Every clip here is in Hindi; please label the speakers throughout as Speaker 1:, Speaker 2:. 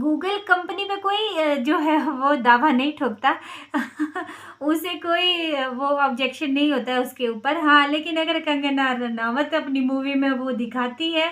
Speaker 1: गूगल कंपनी पे कोई जो है वो दावा नहीं ठोकता। उसे कोई वो ऑब्जेक्शन नहीं होता है उसके ऊपर। हाँ, लेकिन अगर कंगना रनावत अपनी मूवी में वो दिखाती है,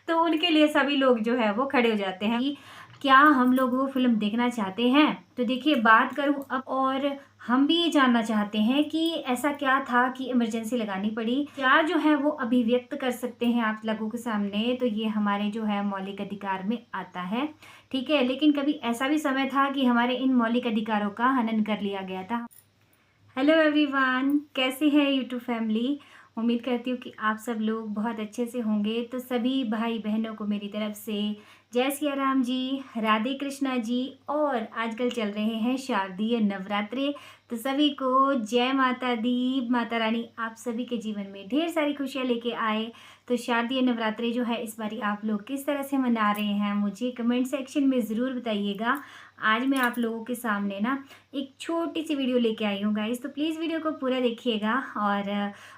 Speaker 1: तो उनके लिए सभी लोग जो है वो खड़े हो जाते हैं कि क्या हम लोग वो फ़िल्म देखना चाहते हैं? तो देखिए, बात करूँ अब, और हम भी ये जानना चाहते हैं कि ऐसा क्या था कि इमरजेंसी लगानी पड़ी? क्या जो है वो अभिव्यक्त कर सकते हैं आप लोगों के सामने, तो ये हमारे जो है मौलिक अधिकार में आता है, ठीक है? लेकिन कभी ऐसा भी समय था कि हमारे इन मौलिक अधिकारों का हनन कर लिया गया था। हेलो एवरीवन, कैसे हैं यूट्यूब फैमिली? उम्मीद करती हूँ कि आप सब लोग बहुत अच्छे से होंगे। तो सभी भाई बहनों को मेरी तरफ से जय सिया राम जी, राधे कृष्णा जी। और आजकल चल रहे हैं शारदीय नवरात्रे, तो सभी को जय माता दी। माता रानी आप सभी के जीवन में ढेर सारी खुशियाँ लेके आए। तो शारदीय नवरात्रे जो है इस बारी आप लोग किस तरह से मना रहे हैं, मुझे कमेंट सेक्शन में ज़रूर बताइएगा। आज मैं आप लोगों के सामने ना एक छोटी सी वीडियो लेके आई हूँ गाइस, तो प्लीज़ वीडियो को पूरा देखिएगा। और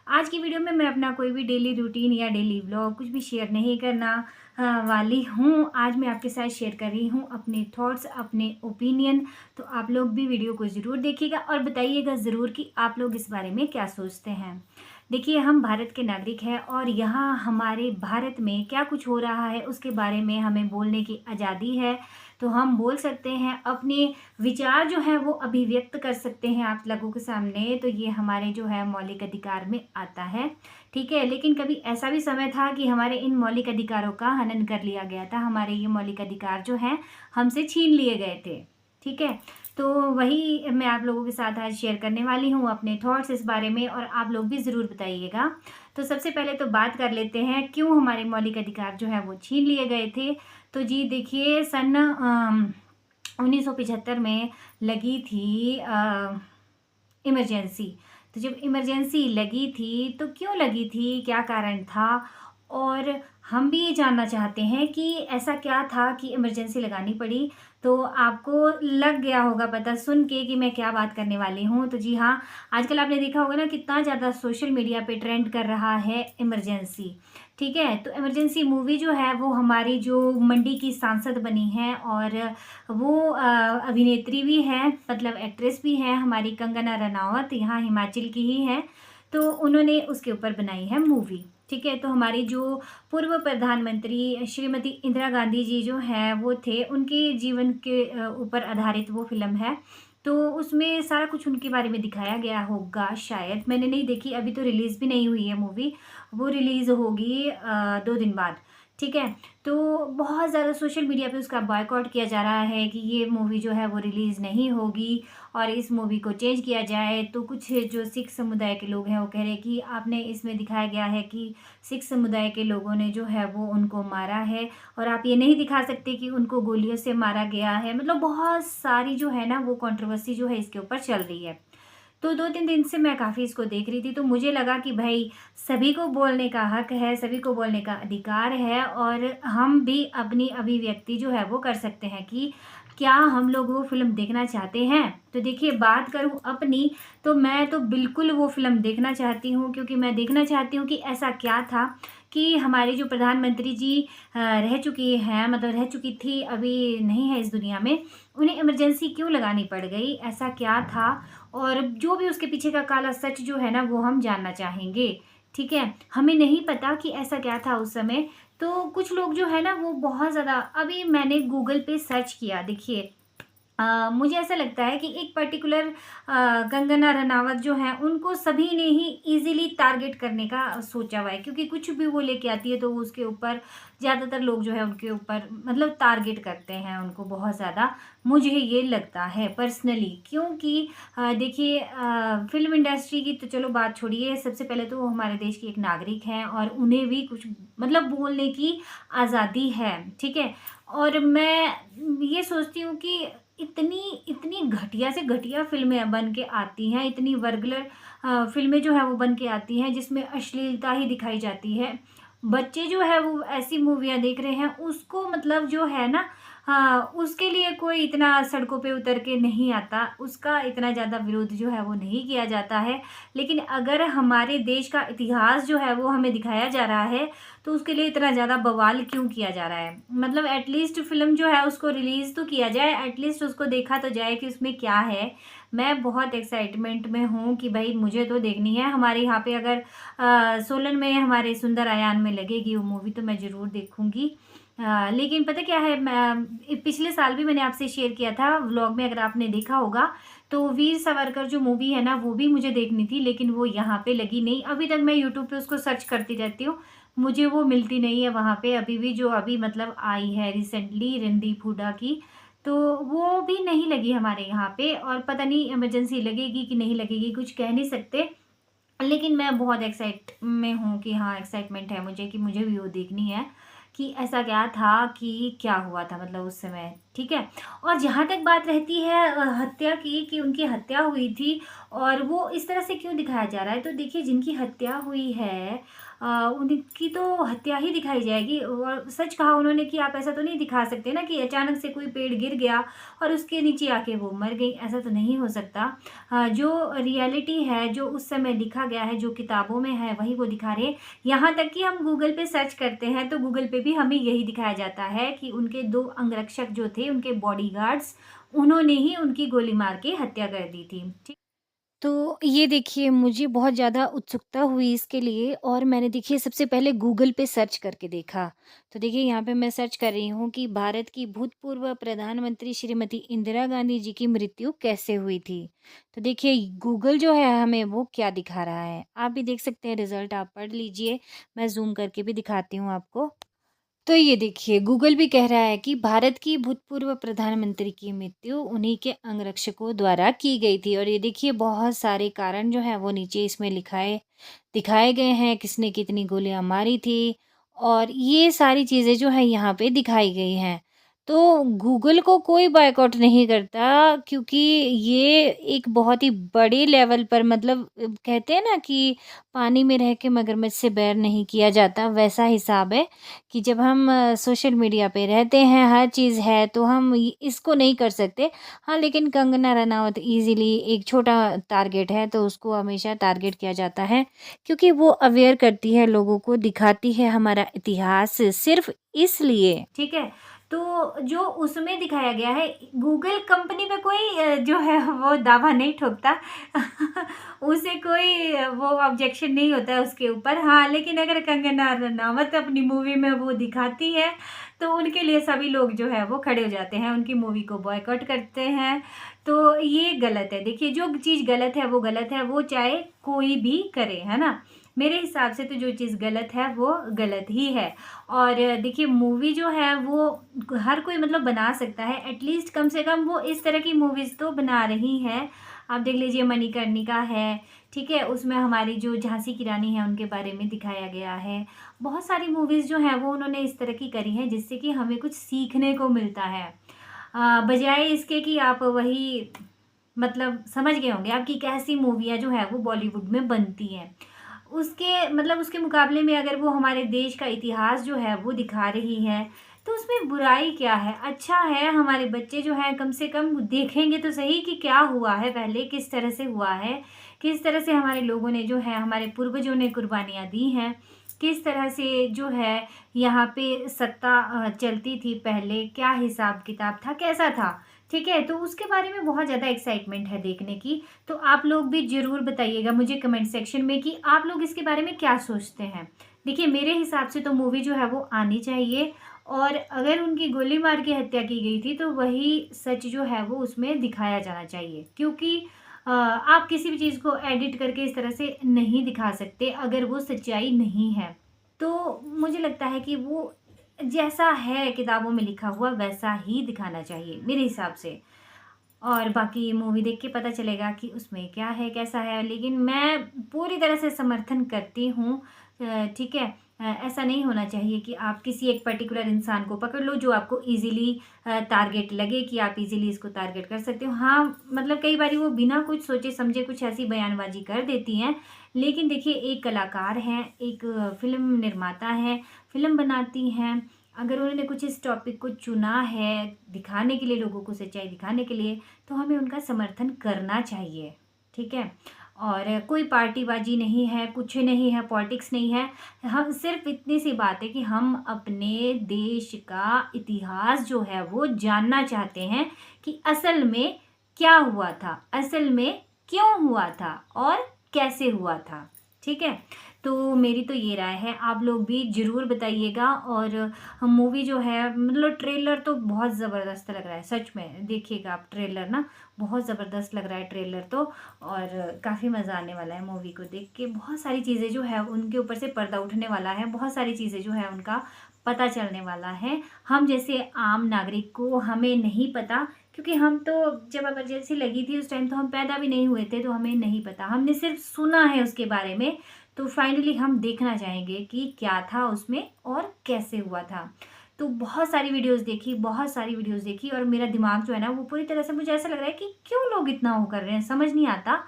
Speaker 1: आज की वीडियो में मैं अपना कोई भी डेली रूटीन या डेली व्लॉग कुछ भी शेयर नहीं करना वाली हूँ। आज मैं आपके साथ शेयर कर रही हूँ अपने थॉट्स, अपने ओपिनियन। तो आप लोग भी वीडियो को ज़रूर देखिएगा और बताइएगा ज़रूर कि आप लोग इस बारे में क्या सोचते हैं। देखिए, हम भारत के नागरिक हैं और यहाँ हमारे भारत में क्या कुछ हो रहा है उसके बारे में हमें बोलने की आज़ादी है। तो हम बोल सकते हैं, अपने विचार जो है वो अभिव्यक्त कर सकते हैं आप लोगों के सामने। तो ये हमारे जो है मौलिक अधिकार में आता है, ठीक है? लेकिन कभी ऐसा भी समय था कि हमारे इन मौलिक अधिकारों का हनन कर लिया गया था। हमारे ये मौलिक अधिकार जो हैं हमसे छीन लिए गए थे, ठीक है? तो वही मैं आप लोगों के साथ आज शेयर करने वाली हूँ अपने थॉट्स इस बारे में, और आप लोग भी ज़रूर बताइएगा। तो सबसे पहले तो बात कर लेते हैं क्यों हमारे मौलिक अधिकार जो है वो छीन लिए गए थे। तो जी देखिए, सन 1975 में लगी थी इमरजेंसी। तो जब इमरजेंसी लगी थी तो क्यों लगी थी, क्या कारण था? और हम भी ये जानना चाहते हैं कि ऐसा क्या था कि इमरजेंसी लगानी पड़ी। तो आपको लग गया होगा पता सुन के कि मैं क्या बात करने वाली हूँ। तो जी हाँ, आजकल आपने देखा होगा ना कितना ज़्यादा सोशल मीडिया पे ट्रेंड कर रहा है इमरजेंसी, ठीक है? तो इमरजेंसी मूवी जो है वो हमारी जो मंडी की सांसद बनी है, और वो अभिनेत्री भी हैं, मतलब एक्ट्रेस भी हैं हमारी कंगना रनावत, यहाँ हिमाचल की ही हैं। तो उन्होंने उसके ऊपर बनाई है मूवी, ठीक है? तो हमारी जो पूर्व प्रधानमंत्री श्रीमती इंदिरा गांधी जी जो हैं वो थे, उनके जीवन के ऊपर आधारित वो फ़िल्म है। तो उसमें सारा कुछ उनके बारे में दिखाया गया होगा शायद, मैंने नहीं देखी, अभी तो रिलीज़ भी नहीं हुई है मूवी, वो रिलीज़ होगी 2 दिन बाद, ठीक है? तो बहुत ज़्यादा सोशल मीडिया पे उसका बॉयकॉट किया जा रहा है कि ये मूवी जो है वो रिलीज़ नहीं होगी और इस मूवी को चेंज किया जाए। तो कुछ जो सिख समुदाय के लोग हैं वो कह रहे हैं कि आपने इसमें दिखाया गया है कि सिख समुदाय के लोगों ने जो है वो उनको मारा है, और आप ये नहीं दिखा सकते कि उनको गोलियों से मारा गया है। मतलब बहुत सारी जो है ना वो कंट्रोवर्सी जो है इसके ऊपर चल रही है। तो 2-3 दिन से मैं काफ़ी इसको देख रही थी, तो मुझे लगा कि भाई सभी को बोलने का हक है, सभी को बोलने का अधिकार है, और हम भी अपनी अभिव्यक्ति जो है वो कर सकते हैं कि क्या हम लोग वो फ़िल्म देखना चाहते हैं। तो देखिए, बात करूँ अपनी, तो मैं तो बिल्कुल वो फ़िल्म देखना चाहती हूँ, क्योंकि मैं देखना चाहती हूँ कि ऐसा क्या था कि हमारी जो प्रधानमंत्री जी रह चुकी हैं, मतलब रह चुकी थी, अभी नहीं है इस दुनिया में, उन्हें इमरजेंसी क्यों लगानी पड़ गई, ऐसा क्या था? और जो भी उसके पीछे का काला सच जो है ना वो हम जानना चाहेंगे, ठीक है? हमें नहीं पता कि ऐसा क्या था उस समय। तो कुछ लोग जो है ना वो बहुत ज़्यादा, अभी मैंने गूगल पे सर्च किया, देखिए मुझे ऐसा लगता है कि एक पर्टिकुलर कंगना रनावत जो हैं उनको सभी ने ही इजीली टारगेट करने का सोचा हुआ है, क्योंकि कुछ भी वो लेके आती है तो उसके ऊपर ज़्यादातर लोग जो है उनके ऊपर मतलब टारगेट करते हैं उनको बहुत ज़्यादा। मुझे ये लगता है पर्सनली, क्योंकि देखिए, फिल्म इंडस्ट्री की तो चलो बात छोड़िए, सबसे पहले तो वो हमारे देश की एक नागरिक हैं और उन्हें भी कुछ मतलब बोलने की आज़ादी है, ठीक है? और मैं ये सोचती हूँ कि इतनी इतनी घटिया से घटिया फ़िल्में बन के आती हैं, इतनी वल्गैर फ़िल्में जो है वो बन के आती हैं जिसमें अश्लीलता ही दिखाई जाती है। बच्चे जो है वो ऐसी मूवियाँ देख रहे हैं, उसको मतलब जो है ना हाँ, उसके लिए कोई इतना सड़कों पे उतर के नहीं आता, उसका इतना ज़्यादा विरोध जो है वो नहीं किया जाता है। लेकिन अगर हमारे देश का इतिहास जो है वो हमें दिखाया जा रहा है, तो उसके लिए इतना ज़्यादा बवाल क्यों किया जा रहा है? मतलब एटलीस्ट फ़िल्म जो है उसको रिलीज़ तो किया जाए, एटलीस्ट उसको देखा तो जाए कि उसमें क्या है। मैं बहुत एक्साइटमेंट में हूँ कि भई मुझे तो देखनी है। हमारे यहाँ पे अगर सोलन में हमारे सुंदर आयान में लगेगी वो मूवी तो मैं ज़रूर देखूँगी। लेकिन पता क्या है, मैं पिछले साल भी मैंने आपसे शेयर किया था व्लॉग में, अगर आपने देखा होगा, तो वीर सावरकर जो मूवी है ना वो भी मुझे देखनी थी, लेकिन वो यहाँ पे लगी नहीं। अभी तक मैं यूट्यूब पे उसको सर्च करती रहती हूँ, मुझे वो मिलती नहीं है वहाँ पे अभी भी, जो अभी मतलब आई है रिसेंटली रणदीप हुड्डा की, तो वो भी नहीं लगी हमारे यहाँ पे। और पता नहीं इमरजेंसी लगेगी कि नहीं लगेगी, कुछ कह नहीं सकते। लेकिन मैं बहुत एक्साइट में हूँ कि हाँ, एक्साइटमेंट है मुझे कि मुझे भी वो देखनी है कि ऐसा क्या था, कि क्या हुआ था मतलब उस समय, ठीक है? और जहाँ तक बात रहती है हत्या की, कि उनकी हत्या हुई थी और वो इस तरह से क्यों दिखाया जा रहा है, तो देखिए जिनकी हत्या हुई है उनकी तो हत्या ही दिखाई जाएगी। और सच कहा उन्होंने कि आप ऐसा तो नहीं दिखा सकते ना कि अचानक से कोई पेड़ गिर गया और उसके नीचे आके वो मर गई, ऐसा तो नहीं हो सकता। जो रियलिटी है, जो उस समय लिखा गया है, जो किताबों में है, वही वो दिखा रहे हैं। यहाँ तक कि हम गूगल पे सर्च करते हैं, तो गूगल पे भी हमें यही दिखाया जाता है कि उनके 2 अंगरक्षक जो थे, उनके बॉडीगार्ड्स, उन्होंने ही उनकी गोली मार के हत्या कर दी थी। ठीक। तो ये देखिए मुझे बहुत ज़्यादा उत्सुकता हुई इसके लिए, और मैंने देखिए सबसे पहले गूगल पे सर्च करके देखा। तो देखिए यहाँ पे मैं सर्च कर रही हूँ कि भारत की भूतपूर्व प्रधानमंत्री श्रीमती इंदिरा गांधी जी की मृत्यु कैसे हुई थी। तो देखिए गूगल जो है हमें वो क्या दिखा रहा है, आप भी देख सकते हैं, रिज़ल्ट आप पढ़ लीजिए। मैं ज़ूम करके भी दिखाती हूँ आपको। तो ये देखिए गूगल भी कह रहा है कि भारत की भूतपूर्व प्रधानमंत्री की मृत्यु उन्हीं के अंगरक्षकों द्वारा की गई थी। और ये देखिए बहुत सारे कारण जो है वो नीचे इसमें लिखाए दिखाए गए हैं, किसने कितनी गोलियां मारी थी, और ये सारी चीज़ें जो है यहाँ पे दिखाई गई हैं। तो गूगल को कोई बॉयकॉट नहीं करता, क्योंकि ये एक बहुत ही बड़े लेवल पर, मतलब कहते हैं ना कि पानी में रह के मगरमच्छ से बैर नहीं किया जाता, वैसा हिसाब है कि जब हम सोशल मीडिया पे रहते हैं, हर चीज़ है, तो हम इसको नहीं कर सकते। हाँ, लेकिन कंगना रनावत इजीली एक छोटा टारगेट है, तो उसको हमेशा टारगेट किया जाता है, क्योंकि वो अवेयर करती है लोगों को, दिखाती है हमारा इतिहास सिर्फ इसलिए, ठीक है? तो जो उसमें दिखाया गया है, गूगल कंपनी पे कोई जो है वो दावा नहीं ठोकता। उसे कोई वो ऑब्जेक्शन नहीं होता है उसके ऊपर। हाँ, लेकिन अगर कंगना रनावत अपनी मूवी में वो दिखाती है, तो उनके लिए सभी लोग जो है वो खड़े हो जाते हैं, उनकी मूवी को बॉयकॉट करते हैं। तो ये गलत है। देखिए जो चीज़ गलत है वो गलत है, वो चाहे कोई भी करे, है ना? मेरे हिसाब से तो जो चीज़ गलत है वो गलत ही है। और देखिए मूवी जो है वो हर कोई मतलब बना सकता है, एटलीस्ट कम से कम वो इस तरह की मूवीज़ तो बना रही हैं। आप देख लीजिए मणिकर्णिका है, ठीक है? उसमें हमारी जो झांसी की रानी है उनके बारे में दिखाया गया है। बहुत सारी मूवीज़ जो हैं वो उन्होंने इस तरह की करी हैं जिससे कि हमें कुछ सीखने को मिलता है। बजाय इसके कि आप वही मतलब समझ गए होंगे आप कि कैसी मूवियाँ जो है वो बॉलीवुड में बनती हैं। उसके मतलब उसके मुकाबले में अगर वो हमारे देश का इतिहास जो है वो दिखा रही है, तो उसमें बुराई क्या है? अच्छा है, हमारे बच्चे जो हैं कम से कम देखेंगे तो सही कि क्या हुआ है पहले, किस तरह से हुआ है, किस तरह से हमारे लोगों ने जो है, हमारे पूर्वजों ने कुर्बानियाँ दी हैं, किस तरह से जो है यहाँ पे सत्ता चलती थी पहले, क्या हिसाब-किताब था, कैसा था? ठीक है? तो उसके बारे में बहुत ज़्यादा एक्साइटमेंट है देखने की। तो आप लोग भी ज़रूर बताइएगा मुझे कमेंट सेक्शन में कि आप लोग इसके बारे में क्या सोचते हैं। देखिए मेरे हिसाब से तो मूवी जो है वो आनी चाहिए, और अगर उनकी गोली मार के हत्या की गई थी तो वही सच जो है वो उसमें दिखाया जाना चाहिए, क्योंकि आप किसी भी चीज़ को एडिट करके इस तरह से नहीं दिखा सकते अगर वो सच्चाई नहीं है। तो मुझे लगता है कि वो जैसा है किताबों में लिखा हुआ वैसा ही दिखाना चाहिए मेरे हिसाब से। और बाकी मूवी देख के पता चलेगा कि उसमें क्या है, कैसा है। लेकिन मैं पूरी तरह से समर्थन करती हूँ, ठीक है? ऐसा नहीं होना चाहिए कि आप किसी एक पर्टिकुलर इंसान को पकड़ लो जो आपको ईज़िली टारगेट लगे कि आप ईज़िली इसको टारगेट कर सकते हो। हाँ, मतलब कई बारी वो बिना कुछ सोचे समझे कुछ ऐसी बयानबाज़ी कर देती हैं। लेकिन देखिए एक कलाकार हैं, एक फ़िल्म निर्माता हैं, फ़िल्म बनाती हैं, अगर उन्होंने कुछ इस टॉपिक को चुना है दिखाने के लिए, लोगों को सच्चाई दिखाने के लिए, तो हमें उनका समर्थन करना चाहिए, ठीक है? और कोई पार्टीबाजी नहीं है, कुछ नहीं है, पॉलिटिक्स नहीं है। हम सिर्फ़ इतनी सी बात है कि हम अपने देश का इतिहास जो है वो जानना चाहते हैं कि असल में क्या हुआ था? असल में क्यों हुआ था? और कैसे हुआ था? ठीक है? तो मेरी तो ये राय है, आप लोग भी ज़रूर बताइएगा। और मूवी जो है, मतलब ट्रेलर तो बहुत ज़बरदस्त लग रहा है, सच में देखिएगा आप ट्रेलर ना, बहुत ज़बरदस्त लग रहा है ट्रेलर तो। और काफ़ी मज़ा आने वाला है मूवी को देख के। बहुत सारी चीज़ें जो है उनके ऊपर से पर्दा उठने वाला है, बहुत सारी चीज़ें जो है उनका पता चलने वाला है। हम जैसे आम नागरिक को हमें नहीं पता, क्योंकि हम तो जब इमरजेंसी लगी थी उस टाइम तो हम पैदा भी नहीं हुए थे, तो हमें नहीं पता, हमने सिर्फ सुना है उसके बारे में। तो फाइनली हम देखना चाहेंगे कि क्या था उसमें और कैसे हुआ था। तो बहुत सारी वीडियोस देखी, बहुत सारी वीडियोस देखी, और मेरा दिमाग जो है ना वो पूरी तरह से, मुझे ऐसा लग रहा है कि क्यों लोग इतना वो कर रहे हैं, समझ नहीं आता।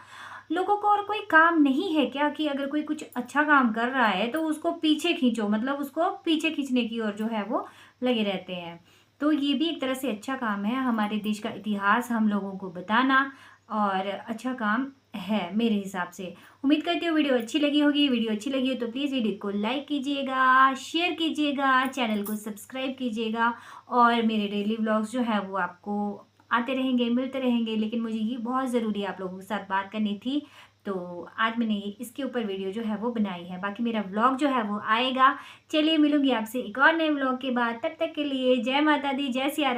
Speaker 1: लोगों को और कोई काम नहीं है क्या कि अगर कोई कुछ अच्छा काम कर रहा है तो उसको पीछे खींचो, मतलब उसको पीछे खींचने की ओर जो है वो लगे रहते हैं। तो ये भी एक तरह से अच्छा काम है, हमारे देश का इतिहास हम लोगों को बताना, और अच्छा काम है मेरे हिसाब से। उम्मीद करती हूँ वीडियो अच्छी लगी होगी। वीडियो अच्छी लगी हो तो प्लीज़ वीडियो को लाइक कीजिएगा, शेयर कीजिएगा, चैनल को सब्सक्राइब कीजिएगा। और मेरे डेली व्लॉग्स जो है वो आपको आते रहेंगे, मिलते रहेंगे, लेकिन मुझे ये बहुत ज़रूरी है आप लोगों के साथ बात करनी थी, तो आज मैंने ये इसके ऊपर वीडियो जो है वो बनाई है। बाकी मेरा व्लॉग जो है वो आएगा। चलिए मिलूँगी आपसे एक और नए व्लॉग के बाद, तब तक के लिए जय माता दी, जय सिया राम।